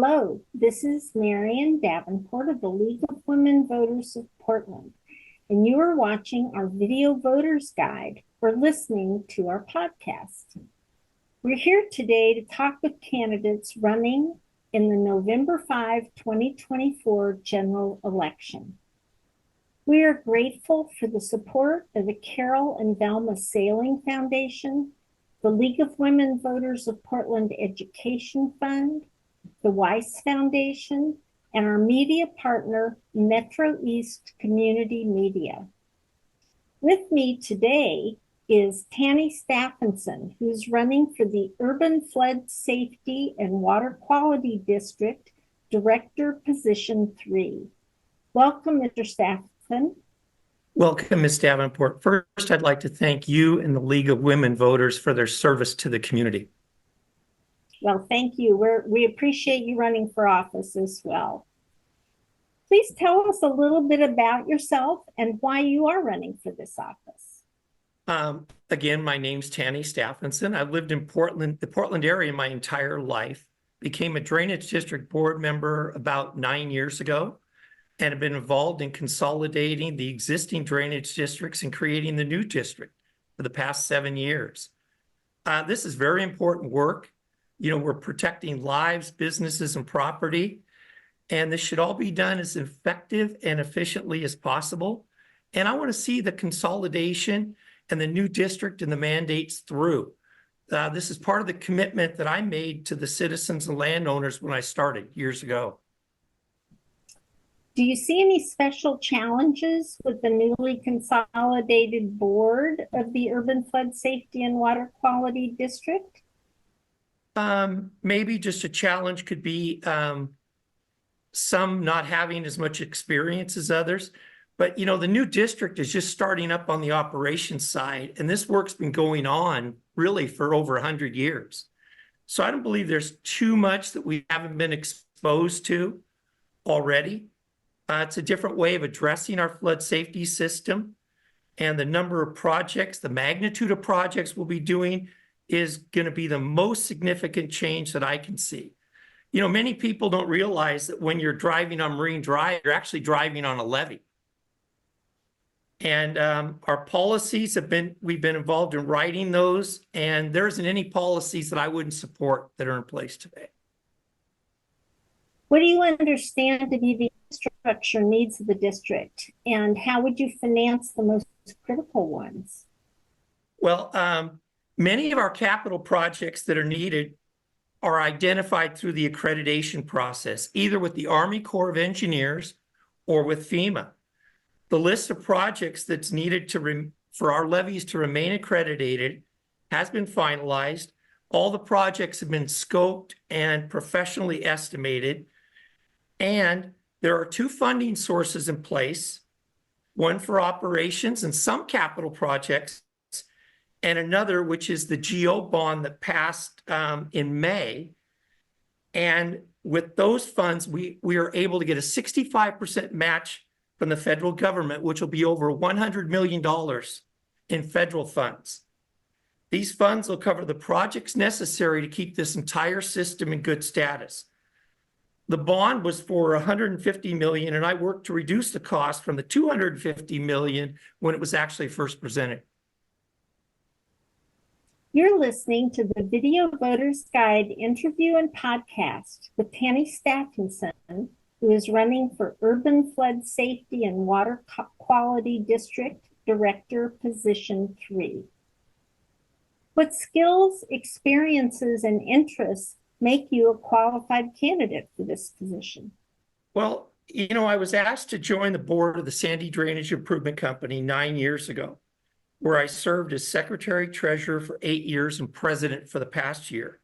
Hello, this is Marion Davenport of the League of Women Voters of Portland, and you are watching our video voters guide or listening to our podcast. We're here today to talk with candidates running in the November 5, 2024 general election. We are grateful for the support of the Carol and Velma Sailing Foundation, the League of Women Voters of Portland Education Fund, the Weiss Foundation, and our media partner, Metro East Community Media. With me today is Tanney Staffenson, who's running for the Urban Flood Safety and Water Quality District Director, Position 3. Welcome, Mr. Staffenson. Welcome, Ms. Davenport. First, I'd like to thank you and the League of Women Voters for their service to the community. Well, thank you. We appreciate you running for office as well. Please tell us a little bit about yourself and why you are running for this office. Again, my name's Tanney Staffenson. I've lived in Portland, the Portland area my entire life, became a drainage district board member about 9 years ago, and have been involved in consolidating the existing drainage districts and creating the new district for the past 7 years. This is very important work. You know, we're protecting lives, businesses, and property, and this should all be done as effective and efficiently as possible. And I want to see the consolidation and the new district and the mandates through. This is part of the commitment that I made to the citizens and landowners when I started years ago. Do you see any special challenges with the newly consolidated board of the Urban Flood Safety and Water Quality District? Maybe just a challenge could be some not having as much experience as others. But, you know, the new district is just starting up on the operations side, and this work's been going on really for over 100 years. So I don't believe there's too much that we haven't been exposed to already. It's a different way of addressing our flood safety system, and the number of projects, the magnitude of projects we'll be doing is going to be the most significant change that I can see. You know, many people don't realize that when you're driving on Marine Drive, you're actually driving on a levee. And our policies we've been involved in writing those, and there isn't any policies that I wouldn't support that are in place today. What do you understand to be the infrastructure needs of the district, and how would you finance the most critical ones? Well, many of our capital projects that are needed are identified through the accreditation process, either with the Army Corps of Engineers or with FEMA. The list of projects that's needed for our levees to remain accredited has been finalized. All the projects have been scoped and professionally estimated. And there are 2 funding sources in place, one for operations and some capital projects, and another, which is the GO bond that passed in May. And with those funds, we are able to get a 65% match from the federal government, which will be over $100 million in federal funds. These funds will cover the projects necessary to keep this entire system in good status. The bond was for $150 million, and I worked to reduce the cost from the $250 million when it was actually first presented. You're listening to the Video Voters Guide interview and podcast with Tanney Staffenson, who is running for Urban Flood Safety and Water Quality District Director, Position 3. What skills, experiences, and interests make you a qualified candidate for this position? Well, you know, I was asked to join the board of the Sandy Drainage Improvement Company 9 years ago, where I served as secretary treasurer for 8 years and president for the past year.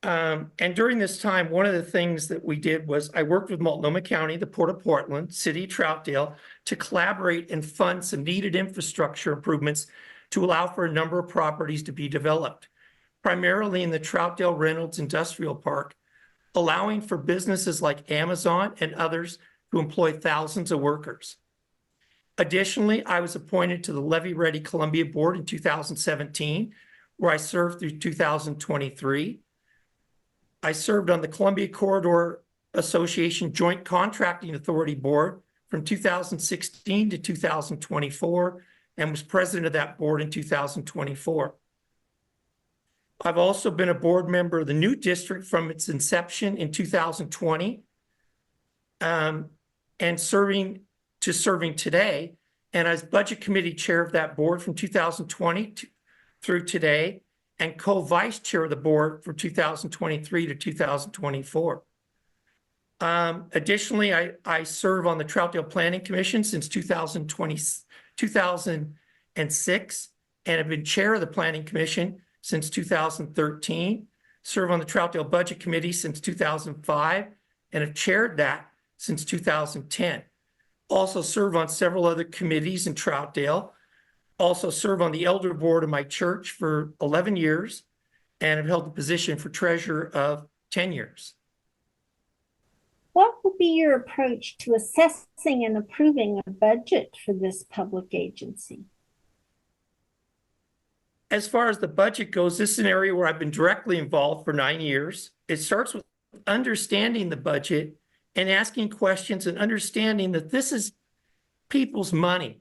And during this time, one of the things that we did was I worked with Multnomah County, the Port of Portland, City of Troutdale, to collaborate and fund some needed infrastructure improvements to allow for a number of properties to be developed, primarily in the Troutdale Reynolds Industrial Park, allowing for businesses like Amazon and others to employ thousands of workers. Additionally, I was appointed to the Levee Ready Columbia Board in 2017, where I served through 2023. I served on the Columbia Corridor Association Joint Contracting Authority Board from 2016 to 2024 and was president of that board in 2024. I've also been a board member of the new district from its inception in 2020 and serving today, and as budget committee chair of that board from 2020 through today, and co-vice chair of the board from 2023 to 2024. Additionally, I serve on the Troutdale Planning Commission since 2006, and have been chair of the Planning Commission since 2013, serve on the Troutdale Budget Committee since 2005, and have chaired that since 2010. Also serve on several other committees in Troutdale. Also serve on the elder board of my church for 11 years and have held the position for treasurer of 10 years. What will be your approach to assessing and approving a budget for this public agency? As far as the budget goes, this is an area where I've been directly involved for 9 years. It starts with understanding the budget and asking questions and understanding that this is people's money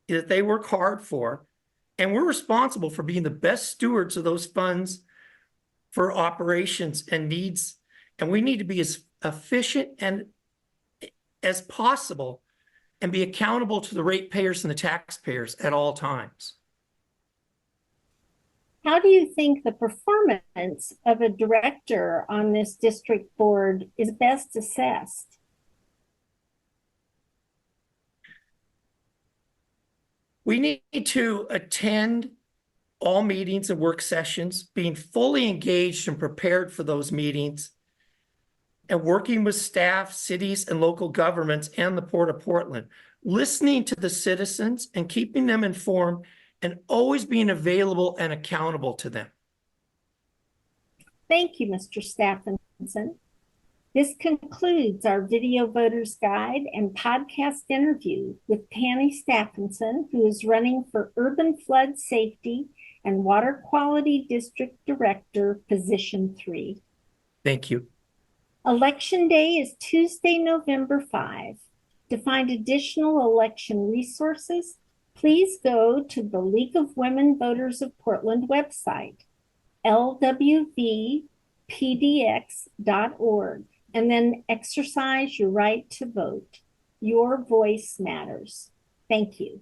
that they work hard for, and we're responsible for being the best stewards of those funds for operations and needs, and we need to be as efficient and as possible and be accountable to the ratepayers and the taxpayers at all times. How do you think the performance of a director on this district board is best assessed? We need to attend all meetings and work sessions, being fully engaged and prepared for those meetings, and working with staff, cities, and local governments and the Port of Portland, listening to the citizens and keeping them informed and always being available and accountable to them. Thank you, Mr. Staffenson. This concludes our video voters guide and podcast interview with Tanney Staffenson, who is running for Urban Flood Safety and Water Quality District Director, Position 3. Thank you. Election Day is Tuesday, November 5. To find additional election resources, please go to the League of Women Voters of Portland website, lwvpdx.org, and then exercise your right to vote. Your voice matters. Thank you.